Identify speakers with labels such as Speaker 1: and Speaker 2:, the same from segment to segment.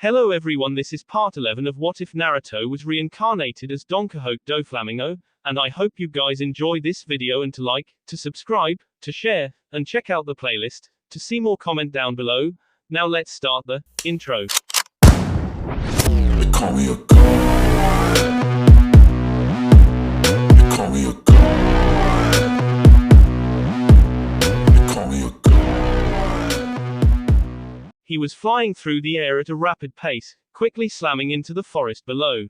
Speaker 1: Hello everyone, this is part 11 of What If Naruto was reincarnated as Donquixote Doflamingo, and I hope you guys enjoy this video and to like, to subscribe, to share, and check out the playlist, to see more comment down below. Now let's start the intro.
Speaker 2: They call me a god. They call me a god. They call me a god.
Speaker 1: He was flying through the air at a rapid pace, quickly slamming into the forest below.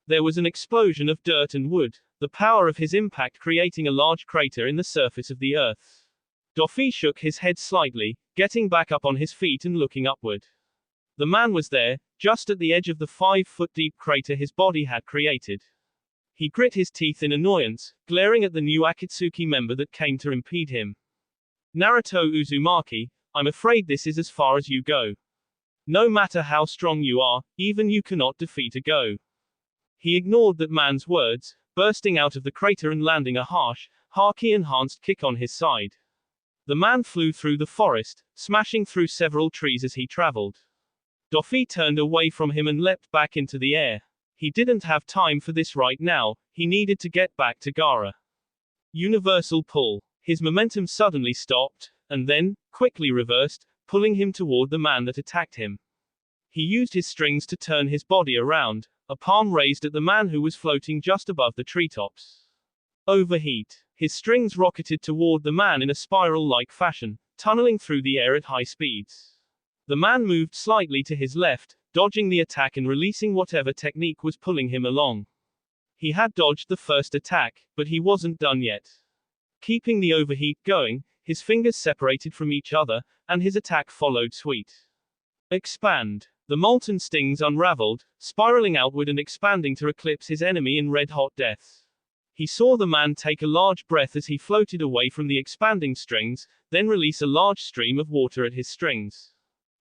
Speaker 1: There was an explosion of dirt and wood, the power of his impact creating a large crater in the surface of the earth. Doflamingo shook his head slightly, getting back up on his feet and looking upward. The man was there, just at the edge of the 5-foot-deep crater his body had created. He grit his teeth in annoyance, glaring at the new Akatsuki member that came to impede him. Naruto Uzumaki, I'm afraid this is as far as you go. No matter how strong you are, even you cannot defeat a go. He ignored that man's words, bursting out of the crater and landing a harsh, Haki-enhanced kick on his side. The man flew through the forest, smashing through several trees as he traveled. Doflamingo turned away from him and leapt back into the air. He didn't have time for this right now, he needed to get back to Gaara. Universal pull. His momentum suddenly stopped, and then, quickly reversed, pulling him toward the man that attacked him. He used his strings to turn his body around, a palm raised at the man who was floating just above the treetops. Overheat. His strings rocketed toward the man in a spiral-like fashion, tunneling through the air at high speeds. The man moved slightly to his left, dodging the attack and releasing whatever technique was pulling him along. He had dodged the first attack, but he wasn't done yet. Keeping the overheat going, his fingers separated from each other, and his attack followed suit. Expand. The molten stings unraveled, spiraling outward and expanding to eclipse his enemy in red-hot death. He saw the man take a large breath as he floated away from the expanding strings, then release a large stream of water at his strings.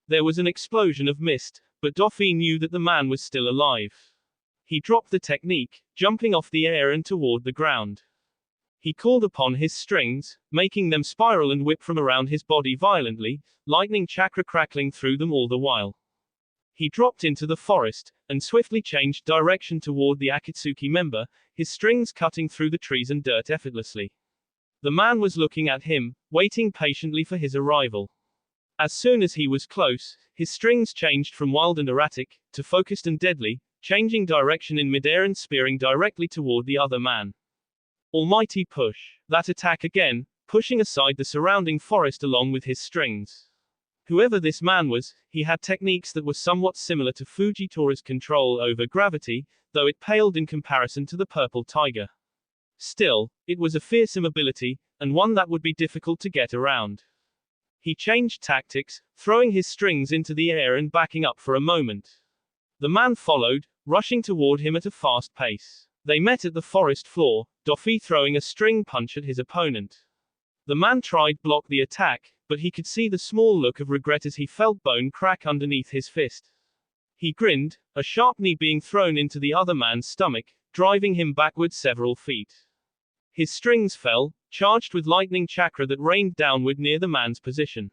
Speaker 1: There was an explosion of mist, but Doflamingo knew that the man was still alive. He dropped the technique, jumping off the air and toward the ground. He called upon his strings, making them spiral and whip from around his body violently, lightning chakra crackling through them all the while. He dropped into the forest, and swiftly changed direction toward the Akatsuki member, his strings cutting through the trees and dirt effortlessly. The man was looking at him, waiting patiently for his arrival. As soon as he was close, his strings changed from wild and erratic, to focused and deadly, changing direction in midair and spearing directly toward the other man. Almighty push. That attack again, pushing aside the surrounding forest along with his strings. Whoever this man was, he had techniques that were somewhat similar to Fujitori's control over gravity, though it paled in comparison to the purple tiger. Still, it was a fearsome ability, and one that would be difficult to get around. He changed tactics, throwing his strings into the air and backing up for a moment. The man followed, rushing toward him at a fast pace. They met at the forest floor, Doflamingo throwing a string punch at his opponent. The man tried block the attack, but he could see the small look of regret as he felt bone crack underneath his fist. He grinned, a sharp knee being thrown into the other man's stomach, driving him backward several feet. His strings fell, charged with lightning chakra that rained downward near the man's position.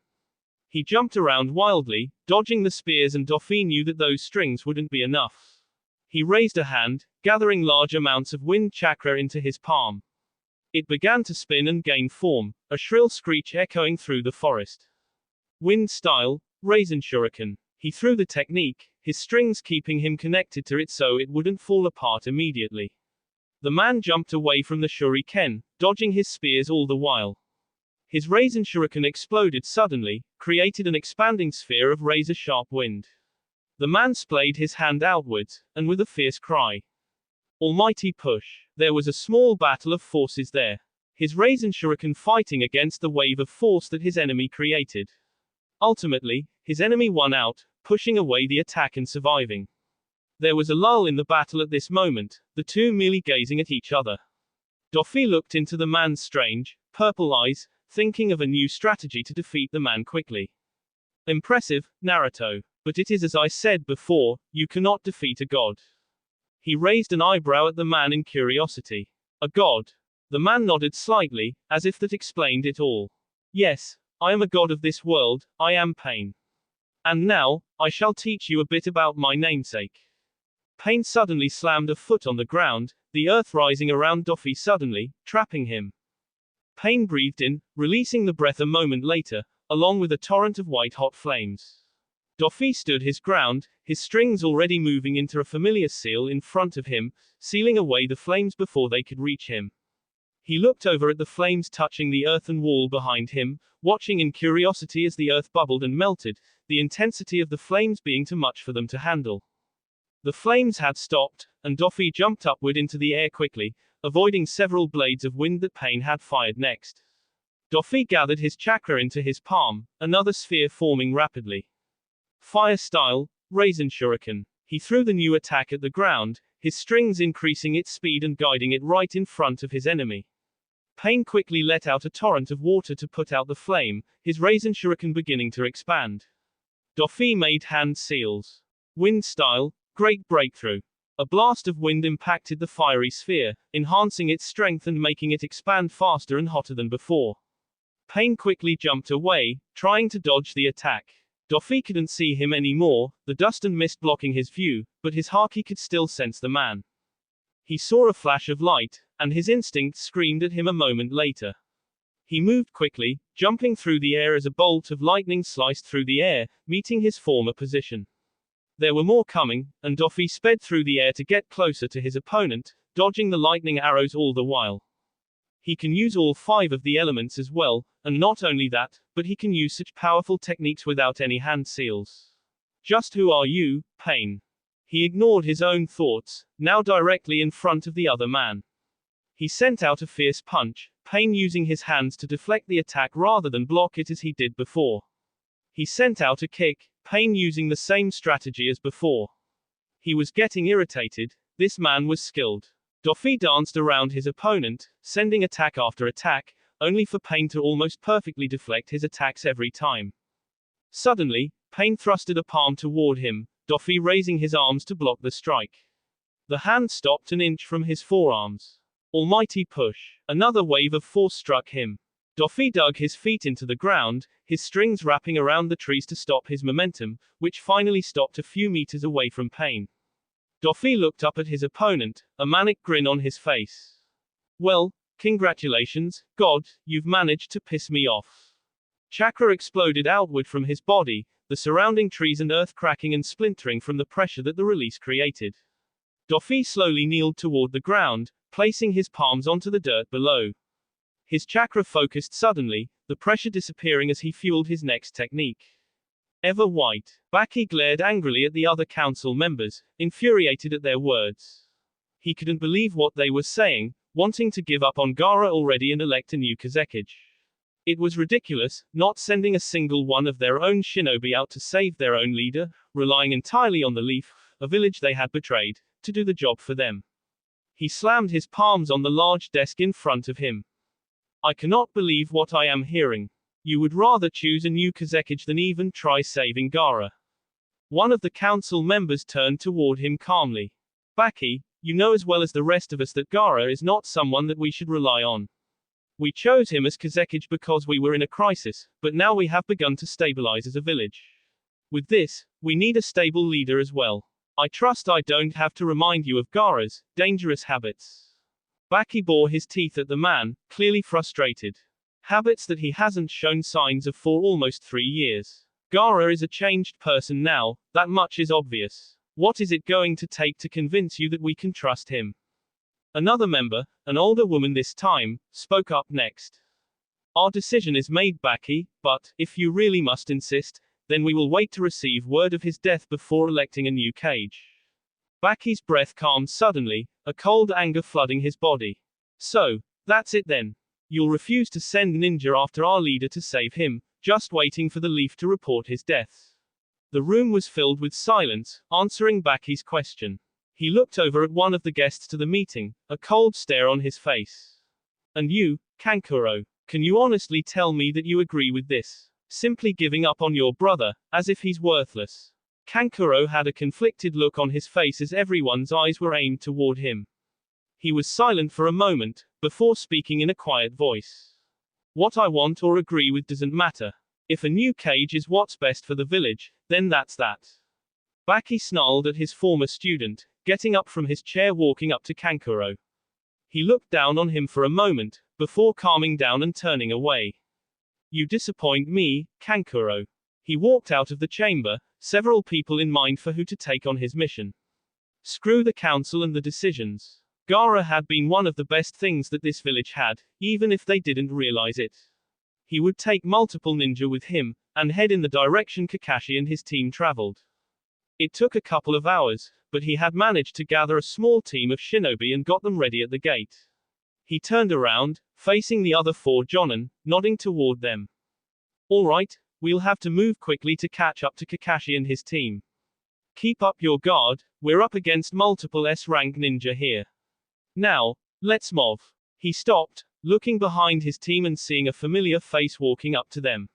Speaker 1: He jumped around wildly, dodging the spears, and Doflamingo knew that those strings wouldn't be enough. He raised a hand, gathering large amounts of wind chakra into his palm. It began to spin and gain form, a shrill screech echoing through the forest. Wind style, Raisin Shuriken. He threw the technique, his strings keeping him connected to it so it wouldn't fall apart immediately. The man jumped away from the shuriken, dodging his spears all the while. His Raisin Shuriken exploded suddenly, created an expanding sphere of razor-sharp wind. The man splayed his hand outwards, and with a fierce cry. Almighty push. There was a small battle of forces there. His Raisin Shuriken fighting against the wave of force that his enemy created. Ultimately, his enemy won out, pushing away the attack and surviving. There was a lull in the battle at this moment, the two merely gazing at each other. Doflamingo looked into the man's strange, purple eyes, thinking of a new strategy to defeat the man quickly. Impressive, Naruto. But it is as I said before, you cannot defeat a god. He raised an eyebrow at the man in curiosity. A god? The man nodded slightly, as if that explained it all. Yes, I am a god of this world, I am pain. And now, I shall teach you a bit about my namesake. Pain suddenly slammed a foot on the ground, the earth rising around Doffy suddenly, trapping him. Pain breathed in, releasing the breath a moment later, along with a torrent of white-hot flames. Doffy stood his ground, his strings already moving into a familiar seal in front of him, sealing away the flames before they could reach him. He looked over at the flames touching the earthen wall behind him, watching in curiosity as the earth bubbled and melted, the intensity of the flames being too much for them to handle. The flames had stopped, and Doffy jumped upward into the air quickly, avoiding several blades of wind that Pain had fired next. Doffy gathered his chakra into his palm, another sphere forming rapidly. Fire style, Raisin Shuriken. He threw the new attack at the ground, his strings increasing its speed and guiding it right in front of his enemy. Pain quickly let out a torrent of water to put out the flame, his Raisin Shuriken beginning to expand. Doffy made hand seals. Wind style, Great Breakthrough. A blast of wind impacted the fiery sphere, enhancing its strength and making it expand faster and hotter than before. Pain quickly jumped away, trying to dodge the attack. Doffy couldn't see him anymore, the dust and mist blocking his view, but his haki could still sense the man. He saw a flash of light, and his instincts screamed at him a moment later. He moved quickly, jumping through the air as a bolt of lightning sliced through the air, meeting his former position. There were more coming, and Doffy sped through the air to get closer to his opponent, dodging the lightning arrows all the while. He can use all 5 of the elements as well, and not only that, but he can use such powerful techniques without any hand seals. Just who are you, Pain? He ignored his own thoughts, now directly in front of the other man. He sent out a fierce punch, Pain using his hands to deflect the attack rather than block it as he did before. He sent out a kick, Pain using the same strategy as before. He was getting irritated, this man was skilled. Doffy danced around his opponent, sending attack after attack, only for Pain to almost perfectly deflect his attacks every time. Suddenly, Pain thrusted a palm toward him, Doffy raising his arms to block the strike. The hand stopped an inch from his forearms. Almighty push. Another wave of force struck him. Doffy dug his feet into the ground, his strings wrapping around the trees to stop his momentum, which finally stopped a few meters away from Pain. Doffy looked up at his opponent, a manic grin on his face. Well, congratulations, God, you've managed to piss me off. Chakra exploded outward from his body, the surrounding trees and earth cracking and splintering from the pressure that the release created. Doffy slowly kneeled toward the ground, placing his palms onto the dirt below. His chakra focused suddenly, the pressure disappearing as he fueled his next technique. Ever White. Baki glared angrily at the other council members, infuriated at their words. He couldn't believe what they were saying, wanting to give up on Gaara already and elect a new Kazekage. It was ridiculous, not sending a single one of their own shinobi out to save their own leader, relying entirely on the Leaf, a village they had betrayed, to do the job for them. He slammed his palms on the large desk in front of him. I cannot believe what I am hearing. You would rather choose a new Kazekage than even try saving Gaara. One of the council members turned toward him calmly. Baki, you know as well as the rest of us that Gaara is not someone that we should rely on. We chose him as Kazekage because we were in a crisis, but now we have begun to stabilize as a village. With this, we need a stable leader as well. I trust I don't have to remind you of Gaara's dangerous habits. Baki bore his teeth at the man, clearly frustrated. Habits that he hasn't shown signs of for almost 3 years. Gaara is a changed person now, that much is obvious. What is it going to take to convince you that we can trust him? Another member, an older woman this time, spoke up next. Our decision is made, Baki, but, if you really must insist, then we will wait to receive word of his death before electing a new cage. Baki's breath calmed suddenly, a cold anger flooding his body. So, that's it then. You'll refuse to send Ninja after our leader to save him, just waiting for the Leaf to report his death. The room was filled with silence, answering Baki's question. He looked over at one of the guests to the meeting, a cold stare on his face. And you, Kankuro, can you honestly tell me that you agree with this? Simply giving up on your brother, as if he's worthless. Kankuro had a conflicted look on his face as everyone's eyes were aimed toward him. He was silent for a moment, before speaking in a quiet voice. What I want or agree with doesn't matter. If a new cage is what's best for the village, then that's that. Baki snarled at his former student, getting up from his chair walking up to Kankuro. He looked down on him for a moment, before calming down and turning away. You disappoint me, Kankuro. He walked out of the chamber, several people in mind for who to take on his mission. Screw the council and the decisions. Gaara had been one of the best things that this village had, even if they didn't realize it. He would take multiple ninja with him, and head in the direction Kakashi and his team traveled. It took a couple of hours, but he had managed to gather a small team of shinobi and got them ready at the gate. He turned around, facing the other 4 jonin, nodding toward them. Alright, we'll have to move quickly to catch up to Kakashi and his team. Keep up your guard, we're up against multiple S-rank ninja here. Now, let's move. He stopped, looking behind his team and seeing a familiar face walking up to them.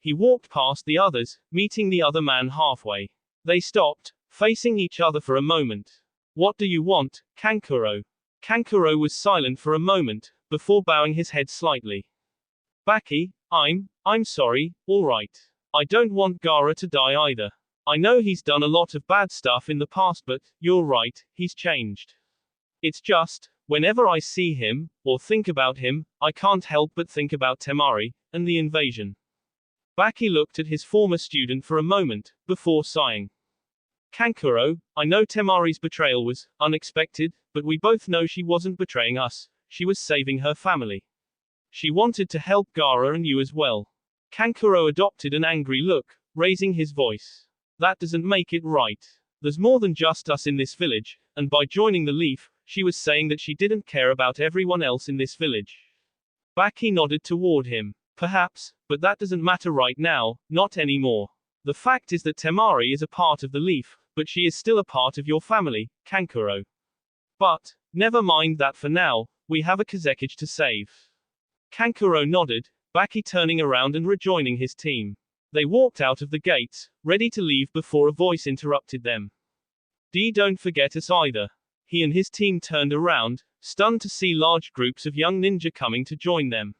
Speaker 1: He walked past the others, meeting the other man halfway. They stopped, facing each other for a moment. What do you want, Kankuro? Kankuro was silent for a moment, before bowing his head slightly. Baki, I'm sorry, alright. I don't want Gaara to die either. I know he's done a lot of bad stuff in the past, but, you're right, he's changed. It's just, whenever I see him, or think about him, I can't help but think about Temari, and the invasion. Baki looked at his former student for a moment, before sighing. Kankuro, I know Temari's betrayal was unexpected, but we both know she wasn't betraying us, she was saving her family. She wanted to help Gaara and you as well. Kankuro adopted an angry look, raising his voice. That doesn't make it right. There's more than just us in this village, and by joining the Leaf, she was saying that she didn't care about everyone else in this village. Baki nodded toward him. Perhaps, but that doesn't matter right now, not anymore. The fact is that Temari is a part of the Leaf, but she is still a part of your family, Kankuro. But, never mind that for now, we have a Kazekage to save. Kankuro nodded, Baki turning around and rejoining his team. They walked out of the gates, ready to leave before a voice interrupted them. Don't forget us either. He and his team turned around, stunned to see large groups of young ninja coming to join them.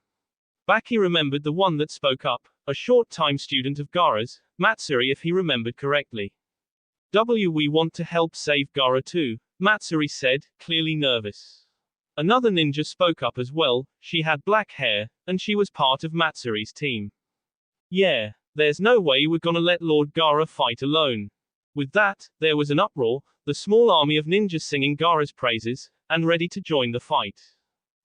Speaker 1: Baki remembered the one that spoke up, a short-time student of Gaara's, Matsuri if he remembered correctly. We want to help save Gaara too, Matsuri said, clearly nervous. Another ninja spoke up as well, she had black hair, and she was part of Matsuri's team. Yeah, there's no way we're gonna let Lord Gaara fight alone. With that, there was an uproar, the small army of ninjas singing Gaara's praises, and ready to join the fight.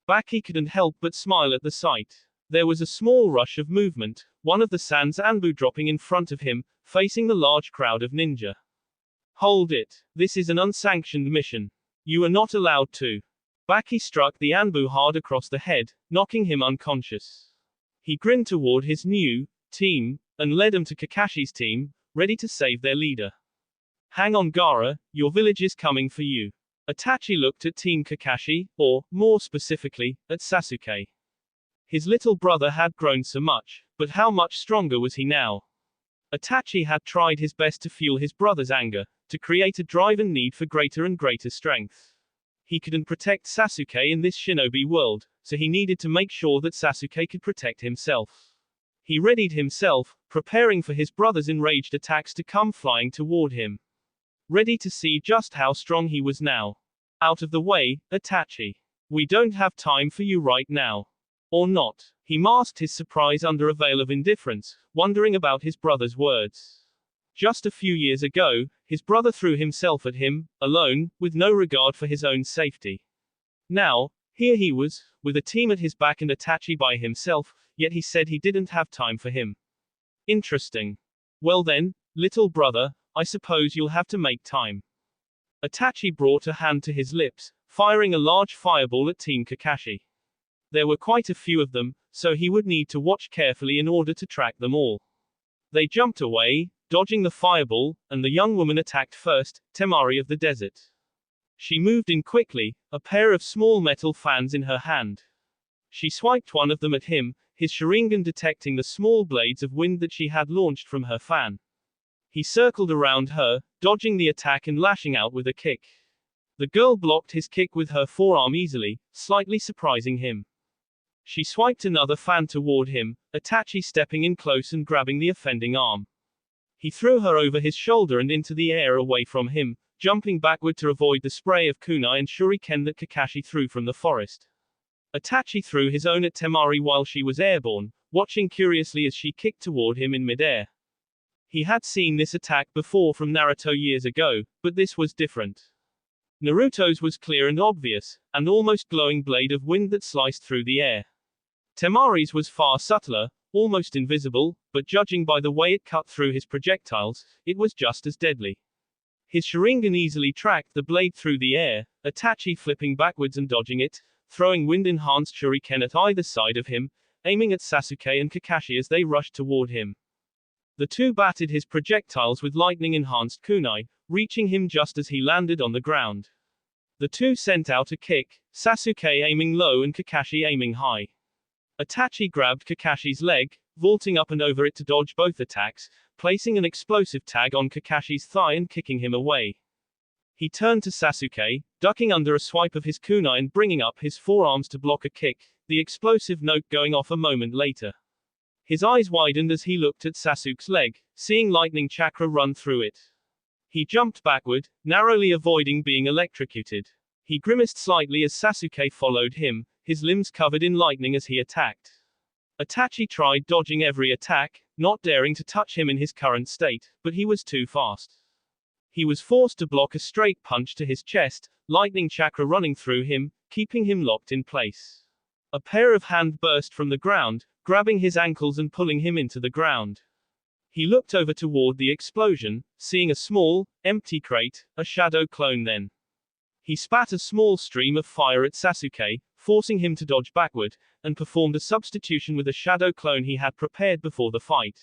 Speaker 1: Baki couldn't help but smile at the sight. There was a small rush of movement, one of the Sans Anbu dropping in front of him, facing the large crowd of ninja. Hold it. This is an unsanctioned mission. You are not allowed to. Baki struck the Anbu hard across the head, knocking him unconscious. He grinned toward his new team, and led them to Kakashi's team, ready to save their leader. Hang on Gaara, your village is coming for you. Itachi looked at Team Kakashi, or, more specifically, at Sasuke. His little brother had grown so much, but how much stronger was he now? Itachi had tried his best to fuel his brother's anger, to create a drive and need for greater and greater strength. He couldn't protect Sasuke in this shinobi world, so he needed to make sure that Sasuke could protect himself. He readied himself, preparing for his brother's enraged attacks to come flying toward him. Ready to see just how strong he was now. Out of the way, Itachi. We don't have time for you right now. Or not. He masked his surprise under a veil of indifference, wondering about his brother's words. Just a few years ago, his brother threw himself at him, alone, with no regard for his own safety. Now, here he was, with a team at his back and Itachi by himself, yet he said he didn't have time for him. Interesting. Well then, little brother, I suppose you'll have to make time. Itachi brought a hand to his lips, firing a large fireball at Team Kakashi. There were quite a few of them, so he would need to watch carefully in order to track them all. They jumped away, dodging the fireball, and the young woman attacked first, Temari of the desert. She moved in quickly, a pair of small metal fans in her hand. She swiped one of them at him, his Sharingan detecting the small blades of wind that she had launched from her fan. He circled around her, dodging the attack and lashing out with a kick. The girl blocked his kick with her forearm easily, slightly surprising him. She swiped another fan toward him, Itachi stepping in close and grabbing the offending arm. He threw her over his shoulder and into the air away from him, jumping backward to avoid the spray of kunai and shuriken that Kakashi threw from the forest. Itachi threw his own at Temari while she was airborne, watching curiously as she kicked toward him in midair. He had seen this attack before from Naruto years ago, but this was different. Naruto's was clear and obvious, an almost glowing blade of wind that sliced through the air. Temari's was far subtler, almost invisible, but judging by the way it cut through his projectiles, it was just as deadly. His Sharingan easily tracked the blade through the air, Itachi flipping backwards and dodging it, throwing wind-enhanced shuriken at either side of him, aiming at Sasuke and Kakashi as they rushed toward him. The two batted his projectiles with lightning-enhanced kunai, reaching him just as he landed on the ground. The two sent out a kick, Sasuke aiming low and Kakashi aiming high. Itachi grabbed Kakashi's leg, vaulting up and over it to dodge both attacks, placing an explosive tag on Kakashi's thigh and kicking him away. He turned to Sasuke, ducking under a swipe of his kunai and bringing up his forearms to block a kick, the explosive note going off a moment later. His eyes widened as he looked at Sasuke's leg, seeing lightning chakra run through it. He jumped backward, narrowly avoiding being electrocuted. He grimaced slightly as Sasuke followed him, his limbs covered in lightning as he attacked. Itachi tried dodging every attack, not daring to touch him in his current state, but he was too fast. He was forced to block a straight punch to his chest, lightning chakra running through him, keeping him locked in place. A pair of hands burst from the ground, grabbing his ankles and pulling him into the ground. He looked over toward the explosion, seeing a small, empty crate, a shadow clone then. He spat a small stream of fire at Sasuke, forcing him to dodge backward, and performed a substitution with a shadow clone he had prepared before the fight.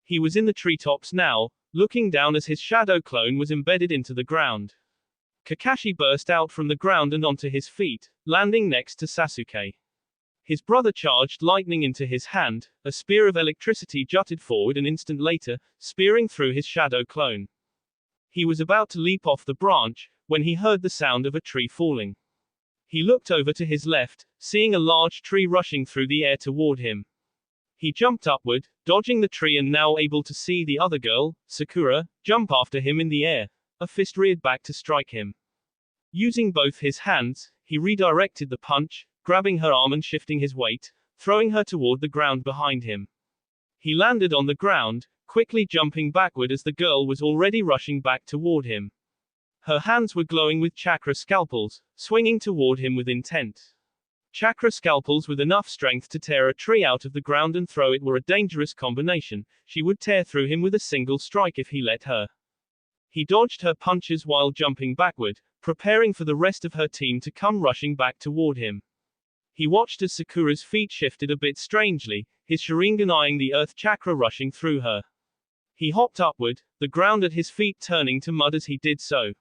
Speaker 1: He was in the treetops now, looking down as his shadow clone was embedded into the ground. Kakashi burst out from the ground and onto his feet, landing next to Sasuke. His brother charged lightning into his hand, a spear of electricity jutted forward an instant later, spearing through his shadow clone. He was about to leap off the branch, when he heard the sound of a tree falling. He looked over to his left, seeing a large tree rushing through the air toward him. He jumped upward, dodging the tree and now able to see the other girl, Sakura, jump after him in the air, a fist reared back to strike him. Using both his hands, he redirected the punch, grabbing her arm and shifting his weight, throwing her toward the ground behind him. He landed on the ground, quickly jumping backward as the girl was already rushing back toward him. Her hands were glowing with chakra scalpels, swinging toward him with intent. Chakra scalpels with enough strength to tear a tree out of the ground and throw it were a dangerous combination. She would tear through him with a single strike if he let her. He dodged her punches while jumping backward, preparing for the rest of her team to come rushing back toward him. He watched as Sakura's feet shifted a bit strangely, his Sharingan eyeing the earth chakra rushing through her. He hopped upward, the ground at his feet turning to mud as he did so.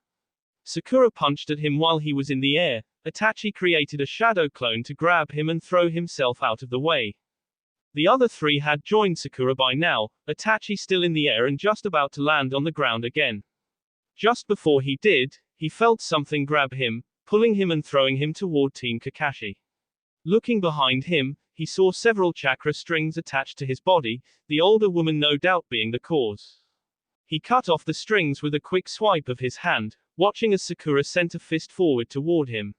Speaker 1: Sakura punched at him while he was in the air. Itachi created a shadow clone to grab him and throw himself out of the way. The other three had joined Sakura by now, Itachi still in the air and just about to land on the ground again. Just before he did, he felt something grab him, pulling him and throwing him toward Team Kakashi. Looking behind him, he saw several chakra strings attached to his body, the older woman no doubt being the cause. He cut off the strings with a quick swipe of his hand, watching as Sakura sent a fist forward toward him.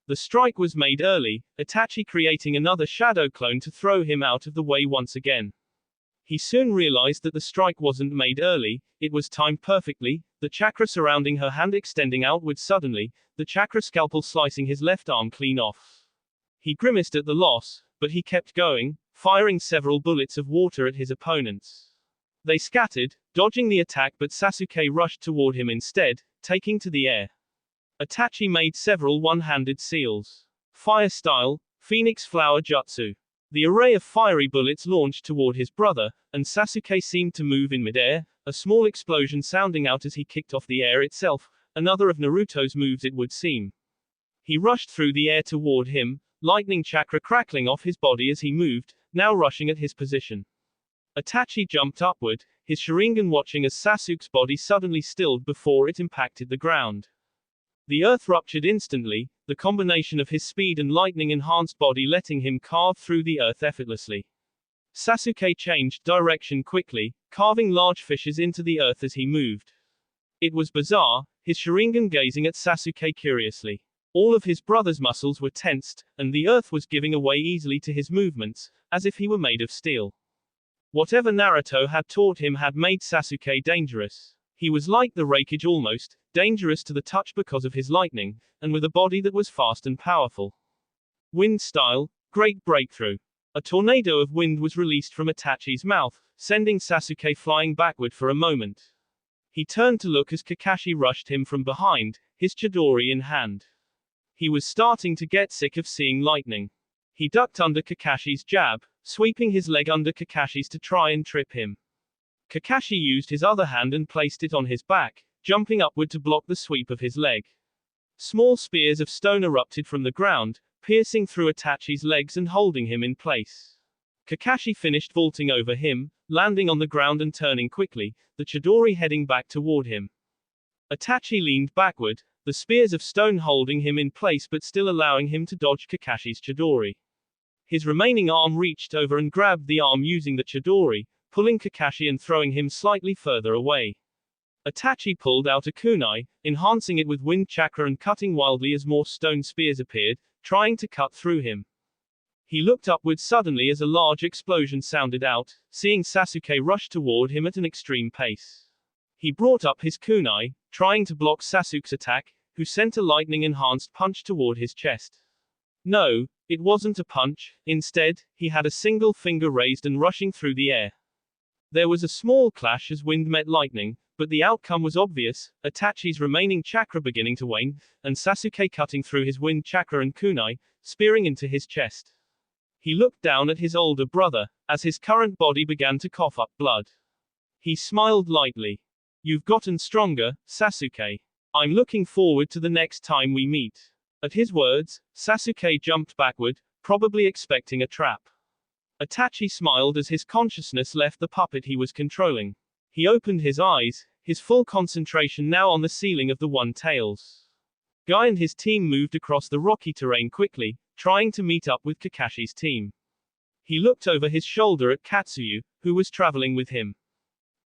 Speaker 1: The strike was made early, Itachi creating another shadow clone to throw him out of the way once again. He soon realized that the strike wasn't made early, it was timed perfectly, the chakra surrounding her hand extending outward suddenly, the chakra scalpel slicing his left arm clean off. He grimaced at the loss, but he kept going, firing several bullets of water at his opponents. They scattered, dodging the attack, but Sasuke rushed toward him instead, taking to the air. Itachi made several one-handed seals. Fire style, Phoenix Flower Jutsu. The array of fiery bullets launched toward his brother, and Sasuke seemed to move in midair, a small explosion sounding out as he kicked off the air itself, another of Naruto's moves it would seem. He rushed through the air toward him, lightning chakra crackling off his body as he moved, now rushing at his position. Itachi jumped upward, his Sharingan watching as Sasuke's body suddenly stilled before it impacted the ground. The earth ruptured instantly, the combination of his speed and lightning-enhanced body letting him carve through the earth effortlessly. Sasuke changed direction quickly, carving large fissures into the earth as he moved. It was bizarre, his Sharingan gazing at Sasuke curiously. All of his brother's muscles were tensed, and the earth was giving away easily to his movements, as if he were made of steel. Whatever Naruto had taught him had made Sasuke dangerous. He was like the Raikage almost, dangerous to the touch because of his lightning, and with a body that was fast and powerful. Wind style, great breakthrough. A tornado of wind was released from Itachi's mouth, sending Sasuke flying backward for a moment. He turned to look as Kakashi rushed him from behind, his Chidori in hand. He was starting to get sick of seeing lightning. He ducked under Kakashi's jab, sweeping his leg under Kakashi's to try and trip him. Kakashi used his other hand and placed it on his back, jumping upward to block the sweep of his leg. Small spears of stone erupted from the ground, piercing through Itachi's legs and holding him in place. Kakashi finished vaulting over him, landing on the ground and turning quickly, the Chidori heading back toward him. Itachi leaned backward, the spears of stone holding him in place but still allowing him to dodge Kakashi's Chidori. His remaining arm reached over and grabbed the arm using the Chidori, pulling Kakashi and throwing him slightly further away. Itachi pulled out a kunai, enhancing it with wind chakra and cutting wildly as more stone spears appeared, trying to cut through him. He looked upward suddenly as a large explosion sounded out, seeing Sasuke rush toward him at an extreme pace. He brought up his kunai, trying to block Sasuke's attack, who sent a lightning-enhanced punch toward his chest. No, it wasn't a punch, instead, he had a single finger raised and rushing through the air. There was a small clash as wind met lightning, but the outcome was obvious, Itachi's remaining chakra beginning to wane, and Sasuke cutting through his wind chakra and kunai, spearing into his chest. He looked down at his older brother, as his current body began to cough up blood. He smiled lightly. You've gotten stronger, Sasuke. I'm looking forward to the next time we meet. At his words, Sasuke jumped backward, probably expecting a trap. Itachi smiled as his consciousness left the puppet he was controlling. He opened his eyes, his full concentration now on the ceiling of the One Tails. Guy and his team moved across the rocky terrain quickly, trying to meet up with Kakashi's team. He looked over his shoulder at Katsuyu, who was traveling with him.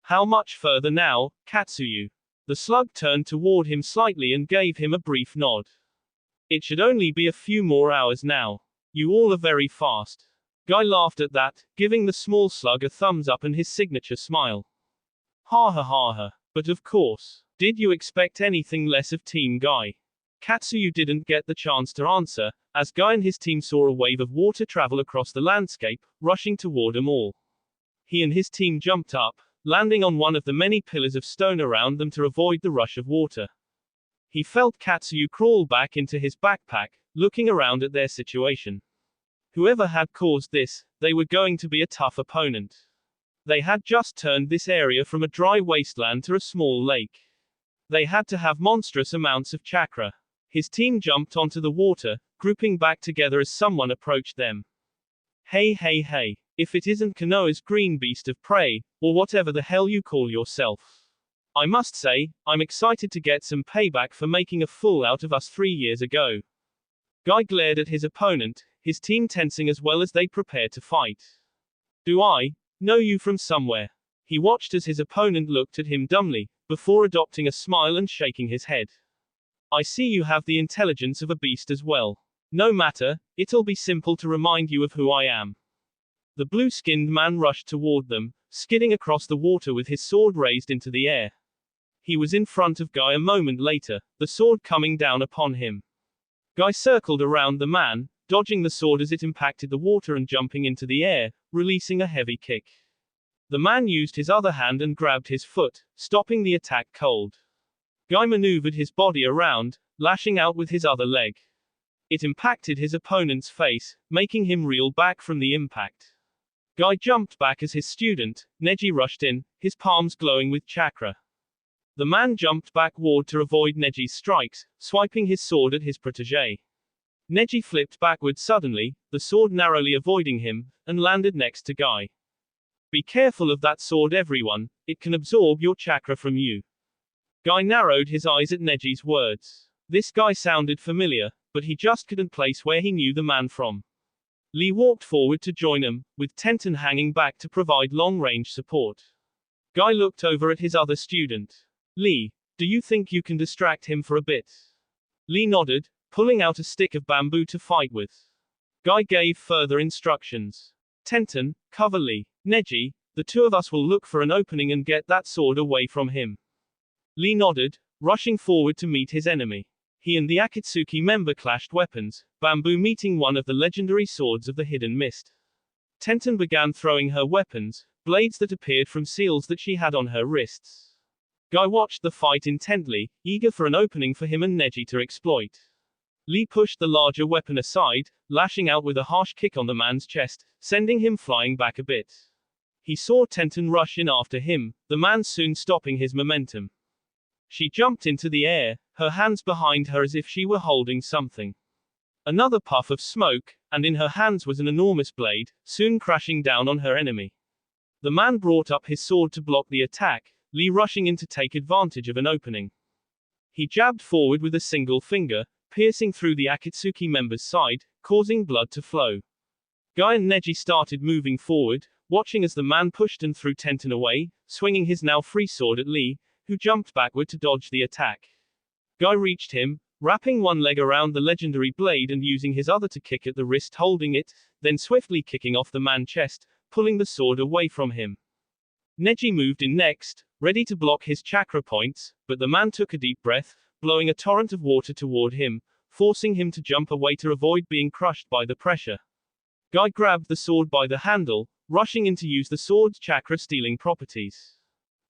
Speaker 1: How much further now, Katsuyu? The slug turned toward him slightly and gave him a brief nod. It should only be a few more hours now. You all are very fast. Guy laughed at that, giving the small slug a thumbs up and his signature smile. Ha ha ha ha. But of course. Did you expect anything less of Team Guy? Katsuyu didn't get the chance to answer, as Guy and his team saw a wave of water travel across the landscape, rushing toward them all. He and his team jumped up, landing on one of the many pillars of stone around them to avoid the rush of water. He felt Katsuyu crawl back into his backpack, looking around at their situation. Whoever had caused this, they were going to be a tough opponent. They had just turned this area from a dry wasteland to a small lake. They had to have monstrous amounts of chakra. His team jumped onto the water, grouping back together as someone approached them. Hey hey hey, if it isn't Konoha's green beast of prey, or whatever the hell you call yourself. I must say, I'm excited to get some payback for making a fool out of us 3 years ago. Guy glared at his opponent, his team tensing as well as they prepared to fight. Do I know you from somewhere? He watched as his opponent looked at him dumbly, before adopting a smile and shaking his head. I see you have the intelligence of a beast as well. No matter, it'll be simple to remind you of who I am. The blue-skinned man rushed toward them, skidding across the water with his sword raised into the air. He was in front of Guy a moment later, the sword coming down upon him. Guy circled around the man, dodging the sword as it impacted the water and jumping into the air, releasing a heavy kick. The man used his other hand and grabbed his foot, stopping the attack cold. Guy maneuvered his body around, lashing out with his other leg. It impacted his opponent's face, making him reel back from the impact. Guy jumped back as his student, Neji, rushed in, his palms glowing with chakra. The man jumped backward to avoid Neji's strikes, swiping his sword at his protege. Neji flipped backward suddenly, the sword narrowly avoiding him, and landed next to Guy. Be careful of that sword, everyone, it can absorb your chakra from you. Guy narrowed his eyes at Neji's words. This guy sounded familiar, but he just couldn't place where he knew the man from. Lee walked forward to join him, with Tenten hanging back to provide long-range support. Guy looked over at his other student. Lee, do you think you can distract him for a bit? Lee nodded, pulling out a stick of bamboo to fight with. Guy gave further instructions. Tenten, cover Lee. Neji, the two of us will look for an opening and get that sword away from him. Lee nodded, rushing forward to meet his enemy. He and the Akatsuki member clashed weapons, bamboo meeting one of the legendary swords of the Hidden Mist. Tenten began throwing her weapons, blades that appeared from seals that she had on her wrists. Guy watched the fight intently, eager for an opening for him and Neji to exploit. Lee pushed the larger weapon aside, lashing out with a harsh kick on the man's chest, sending him flying back a bit. He saw Tenten rush in after him, the man soon stopping his momentum. She jumped into the air, her hands behind her as if she were holding something. Another puff of smoke, and in her hands was an enormous blade, soon crashing down on her enemy. The man brought up his sword to block the attack, Lee rushing in to take advantage of an opening. He jabbed forward with a single finger, piercing through the Akatsuki member's side, causing blood to flow. Guy and Neji started moving forward, watching as the man pushed and threw Tenten away, swinging his now free sword at Lee, who jumped backward to dodge the attack. Guy reached him, wrapping one leg around the legendary blade and using his other to kick at the wrist holding it, then swiftly kicking off the man's chest, pulling the sword away from him. Neji moved in next, ready to block his chakra points, but the man took a deep breath, blowing a torrent of water toward him, forcing him to jump away to avoid being crushed by the pressure. Guy grabbed the sword by the handle, rushing in to use the sword's chakra-stealing properties.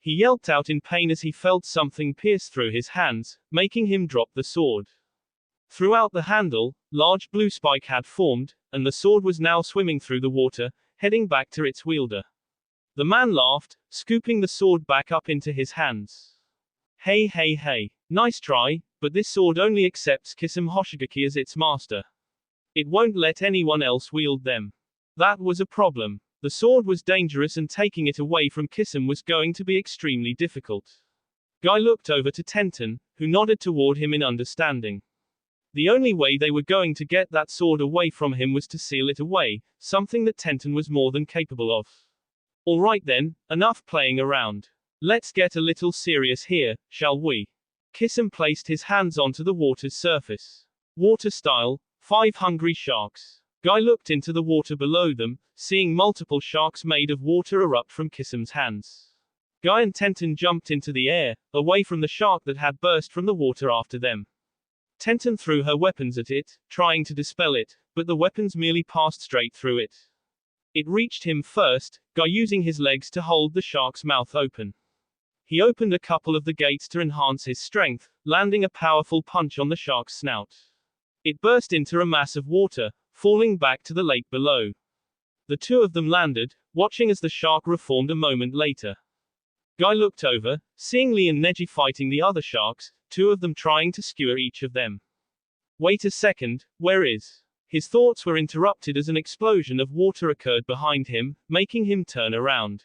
Speaker 1: He yelped out in pain as he felt something pierce through his hands, making him drop the sword. Throughout the handle, large blue spike had formed, and the sword was now swimming through the water, heading back to its wielder. The man laughed, scooping the sword back up into his hands. Hey, nice try, but this sword only accepts Kisame Hoshigaki as its master. It won't let anyone else wield them. That was a problem. The sword was dangerous and taking it away from Kisame was going to be extremely difficult. Guy looked over to Tenten, who nodded toward him in understanding. The only way they were going to get that sword away from him was to seal it away, something that Tenten was more than capable of. Alright then, enough playing around. Let's get a little serious here, shall we? Kisame placed his hands onto the water's surface. Water style, 5 hungry sharks. Guy looked into the water below them, seeing multiple sharks made of water erupt from Kisame's hands. Guy and Tenten jumped into the air, away from the shark that had burst from the water after them. Tenten threw her weapons at it, trying to dispel it, but the weapons merely passed straight through it. It reached him first, Guy using his legs to hold the shark's mouth open. He opened a couple of the gates to enhance his strength, landing a powerful punch on the shark's snout. It burst into a mass of water, falling back to the lake below. The two of them landed, watching as the shark reformed a moment later. Guy looked over, seeing Lee and Neji fighting the other sharks, two of them trying to skewer each of them. Wait a second, where is? His thoughts were interrupted as an explosion of water occurred behind him, making him turn around.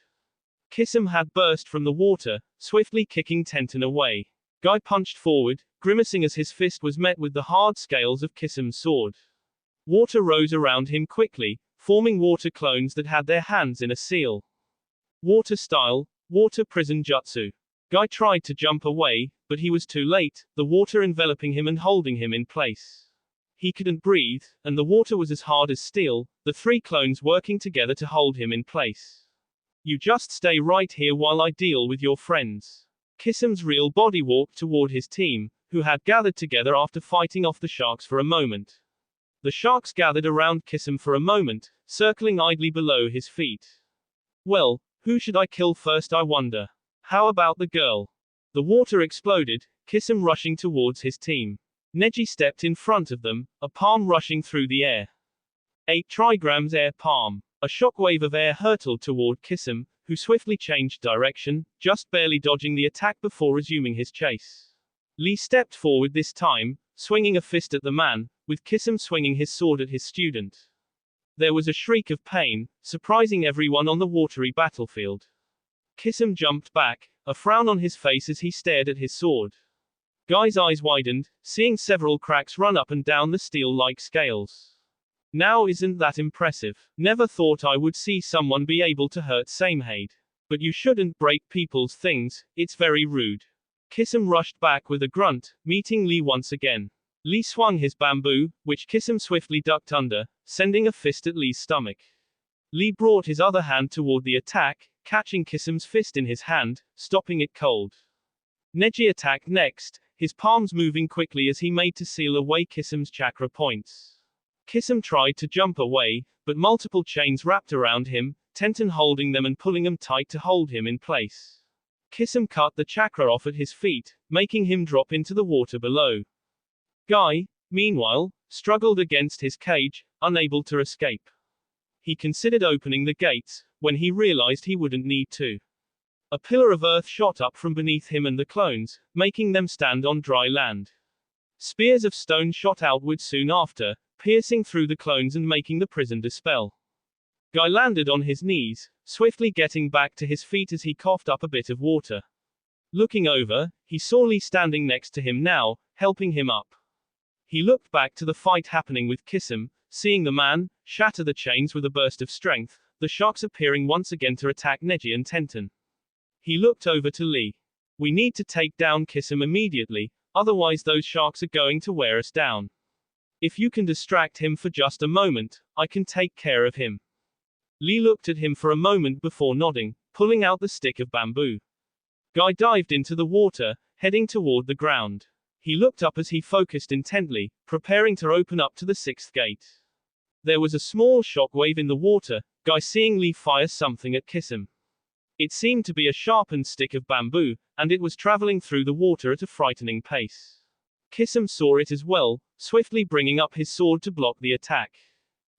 Speaker 1: Kisame had burst from the water, swiftly kicking Tenten away. Guy punched forward, grimacing as his fist was met with the hard scales of Kisame's sword. Water rose around him quickly, forming water clones that had their hands in a seal. Water style, water prison jutsu. Guy tried to jump away, but he was too late, the water enveloping him and holding him in place. He couldn't breathe, and the water was as hard as steel, the three clones working together to hold him in place. You just stay right here while I deal with your friends. Kisame's real body walked toward his team, who had gathered together after fighting off the sharks for a moment. The sharks gathered around Kisame for a moment, circling idly below his feet. Well, who should I kill first, I wonder? How about the girl? The water exploded, Kisame rushing towards his team. Neji stepped in front of them, a palm rushing through the air. 8 trigrams air palm. A shockwave of air hurtled toward Kisame, who swiftly changed direction, just barely dodging the attack before resuming his chase. Lee stepped forward this time, swinging a fist at the man, with Kisame swinging his sword at his student. There was a shriek of pain, surprising everyone on the watery battlefield. Kisame jumped back, a frown on his face as he stared at his sword. Guy's eyes widened, seeing several cracks run up and down the steel-like scales. Now isn't that impressive? Never thought I would see someone be able to hurt Samehade. But you shouldn't break people's things, it's very rude. Kisum rushed back with a grunt, meeting Lee once again. Lee swung his bamboo, which Kisum swiftly ducked under, sending a fist at Lee's stomach. Lee brought his other hand toward the attack, catching Kisum's fist in his hand, stopping it cold. Neji attacked next, his palms moving quickly as he made to seal away Kisum's chakra points. Kisum tried to jump away, but multiple chains wrapped around him, Tenten holding them and pulling them tight to hold him in place. Kisum cut the chakra off at his feet, making him drop into the water below. Guy, meanwhile, struggled against his cage, unable to escape. He considered opening the gates, when he realized he wouldn't need to. A pillar of earth shot up from beneath him and the clones, making them stand on dry land. Spears of stone shot outward soon after, piercing through the clones and making the prison dispel. Guy landed on his knees, swiftly getting back to his feet as he coughed up a bit of water. Looking over, he saw Lee standing next to him now, helping him up. He looked back to the fight happening with Kisum, seeing the man shatter the chains with a burst of strength, the sharks appearing once again to attack Neji and Tenten. He looked over to Lee. We need to take down Kisum immediately, otherwise those sharks are going to wear us down. If you can distract him for just a moment, I can take care of him. Lee looked at him for a moment before nodding, pulling out the stick of bamboo. Guy dived into the water, heading toward the ground. He looked up as he focused intently, preparing to open up to the sixth gate. There was a small shockwave in the water, Guy seeing Lee fire something at Kisum. It seemed to be a sharpened stick of bamboo, and it was traveling through the water at a frightening pace. Kisum saw it as well, swiftly bringing up his sword to block the attack.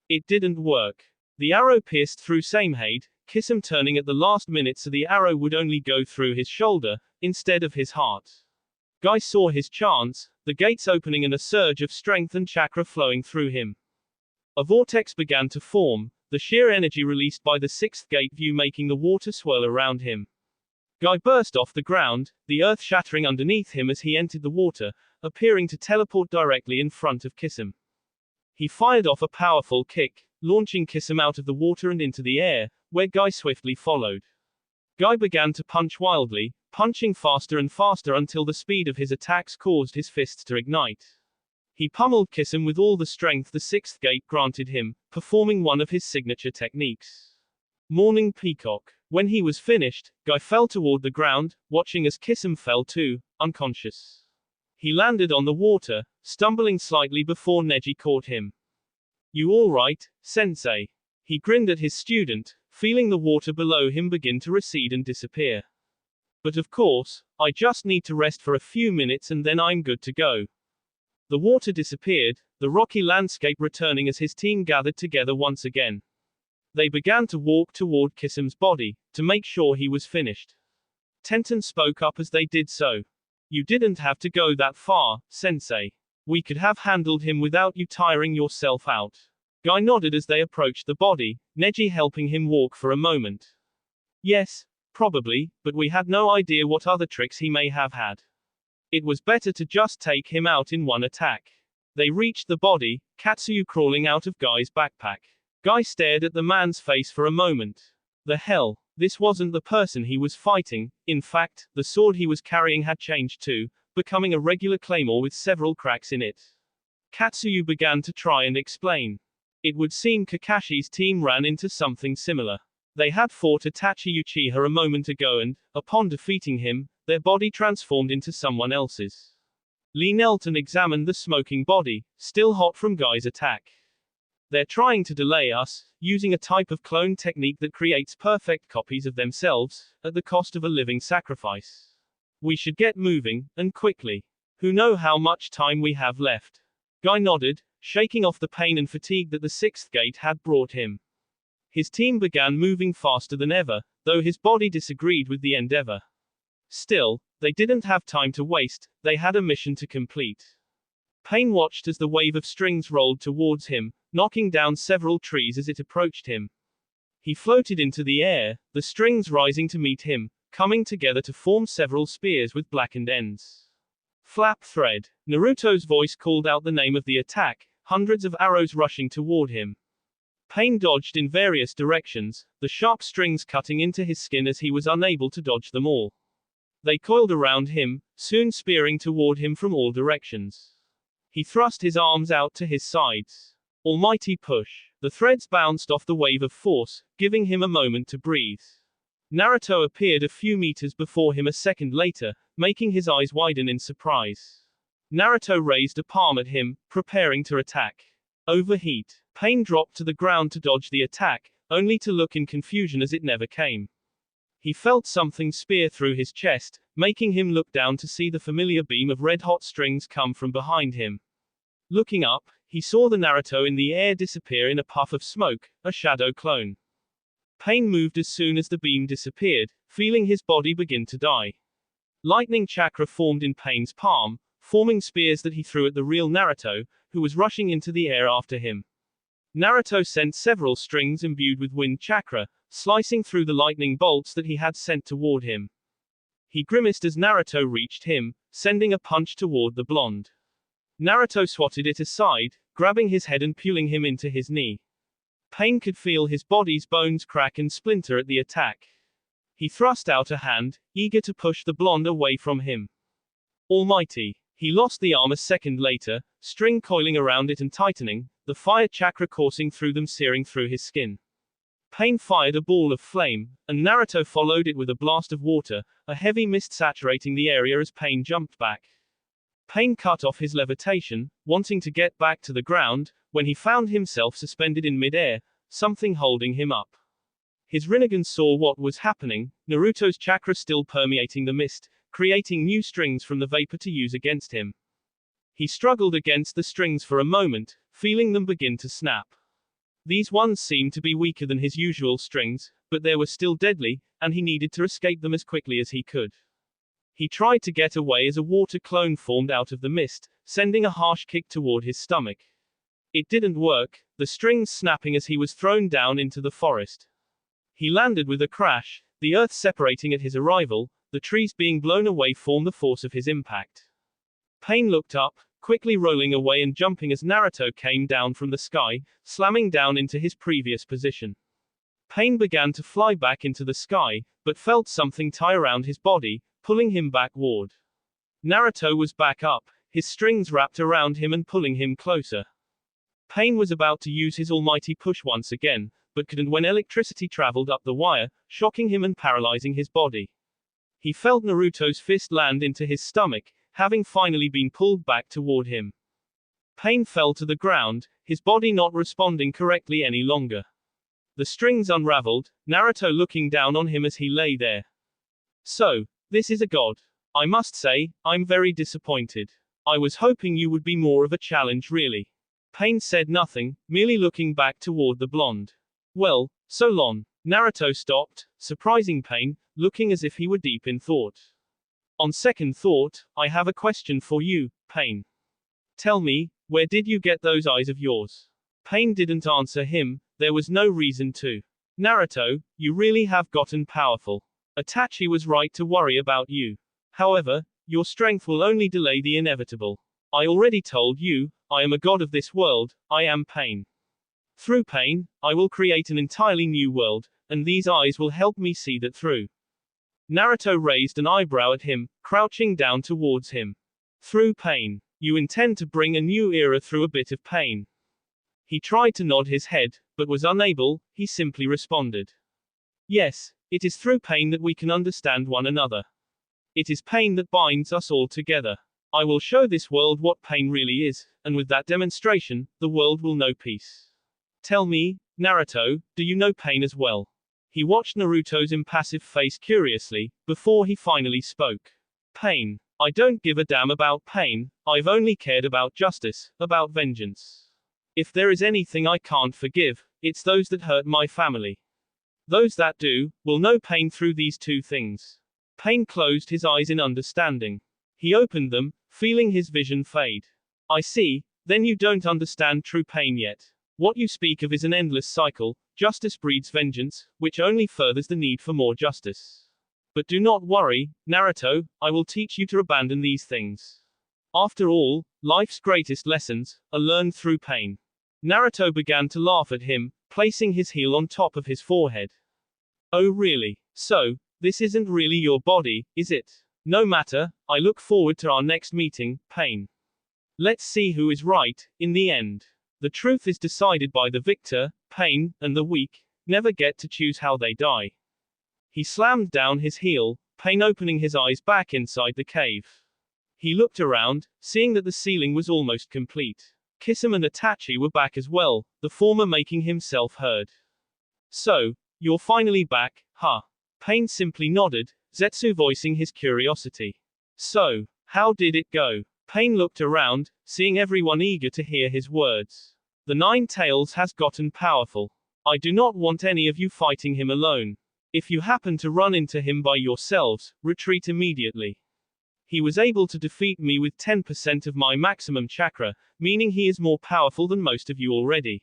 Speaker 1: It didn't work. The arrow pierced through Samehade, Kisum turning at the last minute so the arrow would only go through his shoulder, instead of his heart. Guy saw his chance, the gates opening and a surge of strength and chakra flowing through him. A vortex began to form, the sheer energy released by the sixth gate view making the water swirl around him. Guy burst off the ground, the earth shattering underneath him as he entered the water, appearing to teleport directly in front of Kisum. He fired off a powerful kick, launching Kisum out of the water and into the air, where Guy swiftly followed. Guy began to punch wildly, punching faster and faster until the speed of his attacks caused his fists to ignite. He pummeled Kisum with all the strength the sixth gate granted him, performing one of his signature techniques. Morning Peacock. When he was finished, Guy fell toward the ground, watching as Kisum fell too, unconscious. He landed on the water, stumbling slightly before Neji caught him. You all right, sensei? He grinned at his student, feeling the water below him begin to recede and disappear. But of course, I just need to rest for a few minutes and then I'm good to go. The water disappeared, the rocky landscape returning as his team gathered together once again. They began to walk toward Kisum's body, to make sure he was finished. Tenten spoke up as they did so. You didn't have to go that far, sensei. We could have handled him without you tiring yourself out. Guy nodded as they approached the body, Neji helping him walk for a moment. Yes, probably, but we had no idea what other tricks he may have had. It was better to just take him out in one attack. They reached the body, Katsuyu crawling out of Guy's backpack. Guy stared at the man's face for a moment. The hell, this wasn't the person he was fighting, in fact, the sword he was carrying had changed too, becoming a regular claymore with several cracks in it. Katsuyu began to try and explain. It would seem Kakashi's team ran into something similar. They had fought Itachi Uchiha a moment ago and, upon defeating him, their body transformed into someone else's. Lee knelt and examined the smoking body, still hot from Guy's attack. They're trying to delay us, using a type of clone technique that creates perfect copies of themselves, at the cost of a living sacrifice. We should get moving, and quickly. Who know how much time we have left? Guy nodded, shaking off the pain and fatigue that the sixth gate had brought him. His team began moving faster than ever, though his body disagreed with the endeavor. Still, they didn't have time to waste, they had a mission to complete. Pain watched as the wave of strings rolled towards him, knocking down several trees as it approached him. He floated into the air, the strings rising to meet him, coming together to form several spears with blackened ends. Flap thread. Naruto's voice called out the name of the attack, hundreds of arrows rushing toward him. Pain dodged in various directions, the sharp strings cutting into his skin as he was unable to dodge them all. They coiled around him, soon spearing toward him from all directions. He thrust his arms out to his sides. Almighty push. The threads bounced off the wave of force, giving him a moment to breathe. Naruto appeared a few meters before him a second later, making his eyes widen in surprise. Naruto raised a palm at him, preparing to attack. Overheat. Pain dropped to the ground to dodge the attack, only to look in confusion as it never came. He felt something spear through his chest, making him look down to see the familiar beam of red-hot strings come from behind him. Looking up, he saw the Naruto in the air disappear in a puff of smoke, a shadow clone. Pain moved as soon as the beam disappeared, feeling his body begin to die. Lightning chakra formed in Pain's palm, forming spears that he threw at the real Naruto, who was rushing into the air after him. Naruto sent several strings imbued with wind chakra, slicing through the lightning bolts that he had sent toward him. He grimaced as Naruto reached him, sending a punch toward the blonde. Naruto swatted it aside, grabbing his head and pulling him into his knee. Pain could feel his body's bones crack and splinter at the attack. He thrust out a hand, eager to push the blonde away from him. Almighty. He lost the arm a second later, string coiling around it and tightening, the fire chakra coursing through them, searing through his skin. Pain fired a ball of flame, and Naruto followed it with a blast of water, a heavy mist saturating the area as Pain jumped back. Pain cut off his levitation, wanting to get back to the ground, when he found himself suspended in mid-air, something holding him up. His Rinnegan saw what was happening, Naruto's chakra still permeating the mist, creating new strings from the vapor to use against him. He struggled against the strings for a moment, feeling them begin to snap. These ones seemed to be weaker than his usual strings, but they were still deadly, and he needed to escape them as quickly as he could. He tried to get away as a water clone formed out of the mist, sending a harsh kick toward his stomach. It didn't work, the strings snapping as he was thrown down into the forest. He landed with a crash, the earth separating at his arrival, the trees being blown away formed the force of his impact. Pain looked up, quickly rolling away and jumping as Naruto came down from the sky, slamming down into his previous position. Pain began to fly back into the sky, but felt something tie around his body, pulling him backward. Naruto was back up, his strings wrapped around him and pulling him closer. Pain was about to use his almighty push once again, but couldn't when electricity traveled up the wire, shocking him and paralyzing his body. He felt Naruto's fist land into his stomach, having finally been pulled back toward him. Pain fell to the ground, his body not responding correctly any longer. The strings unraveled, Naruto looking down on him as he lay there. So, this is a god. I must say, I'm very disappointed. I was hoping you would be more of a challenge really. Pain said nothing, merely looking back toward the blonde. Well, so long. Naruto stopped, surprising Pain, looking as if he were deep in thought. On second thought, I have a question for you, Pain. Tell me, where did you get those eyes of yours? Pain didn't answer him, there was no reason to. Naruto, you really have gotten powerful. Itachi was right to worry about you. However, your strength will only delay the inevitable. I already told you, I am a god of this world, I am Pain. Through Pain, I will create an entirely new world, and these eyes will help me see that through. Naruto raised an eyebrow at him, crouching down towards him. Through Pain. You intend to bring a new era through a bit of pain. He tried to nod his head, but was unable, he simply responded. Yes, it is through pain that we can understand one another. It is pain that binds us all together. I will show this world what pain really is, and with that demonstration, the world will know peace. Tell me, Naruto, do you know pain as well? He watched Naruto's impassive face curiously, before he finally spoke. Pain. I don't give a damn about pain, I've only cared about justice, about vengeance. If there is anything I can't forgive, it's those that hurt my family. Those that do, will know pain through these two things. Pain closed his eyes in understanding. He opened them, feeling his vision fade. I see, then you don't understand true pain yet. What you speak of is an endless cycle, justice breeds vengeance, which only furthers the need for more justice. But do not worry, Naruto, I will teach you to abandon these things. After all, life's greatest lessons are learned through pain. Naruto began to laugh at him, placing his heel on top of his forehead. Oh really? So, this isn't really your body, is it? No matter, I look forward to our next meeting, Pain. Let's see who is right, in the end. The truth is decided by the victor, Pain, and the weak never get to choose how they die. He slammed down his heel, Pain opening his eyes back inside the cave. He looked around, seeing that the ceiling was almost complete. Kisame and Itachi were back as well, the former making himself heard. So, you're finally back, huh? Pain simply nodded, Zetsu voicing his curiosity. So, how did it go? Pain looked around, seeing everyone eager to hear his words. The Nine Tails has gotten powerful. I do not want any of you fighting him alone. If you happen to run into him by yourselves, retreat immediately. He was able to defeat me with 10% of my maximum chakra, meaning he is more powerful than most of you already.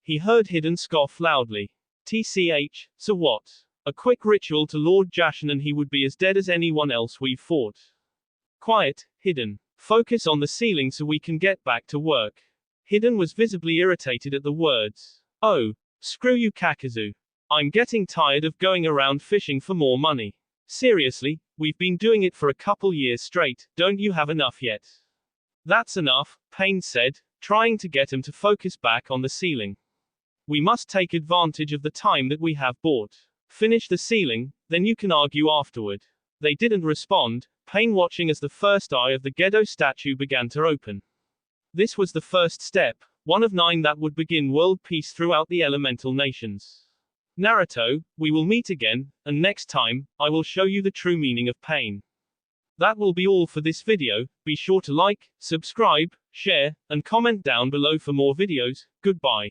Speaker 1: He heard Hidden scoff loudly. TCH, so what? A quick ritual to Lord Jashin and he would be as dead as anyone else we've fought. Quiet, Hidden. Focus on the ceiling so we can get back to work. Hidden was visibly irritated at the words. Oh, screw you Kakazu. I'm getting tired of going around fishing for more money. Seriously, we've been doing it for a couple years straight, don't you have enough yet? That's enough, Pain said, trying to get him to focus back on the ceiling. We must take advantage of the time that we have bought. Finish the ceiling, then you can argue afterward. They didn't respond, Pain watching as the first eye of the Gedo statue began to open. This was the first step, one of 9 that would begin world peace throughout the elemental nations. Naruto, we will meet again, and next time, I will show you the true meaning of pain. That will be all for this video. Be sure to like, subscribe, share, and comment down below for more videos. Goodbye.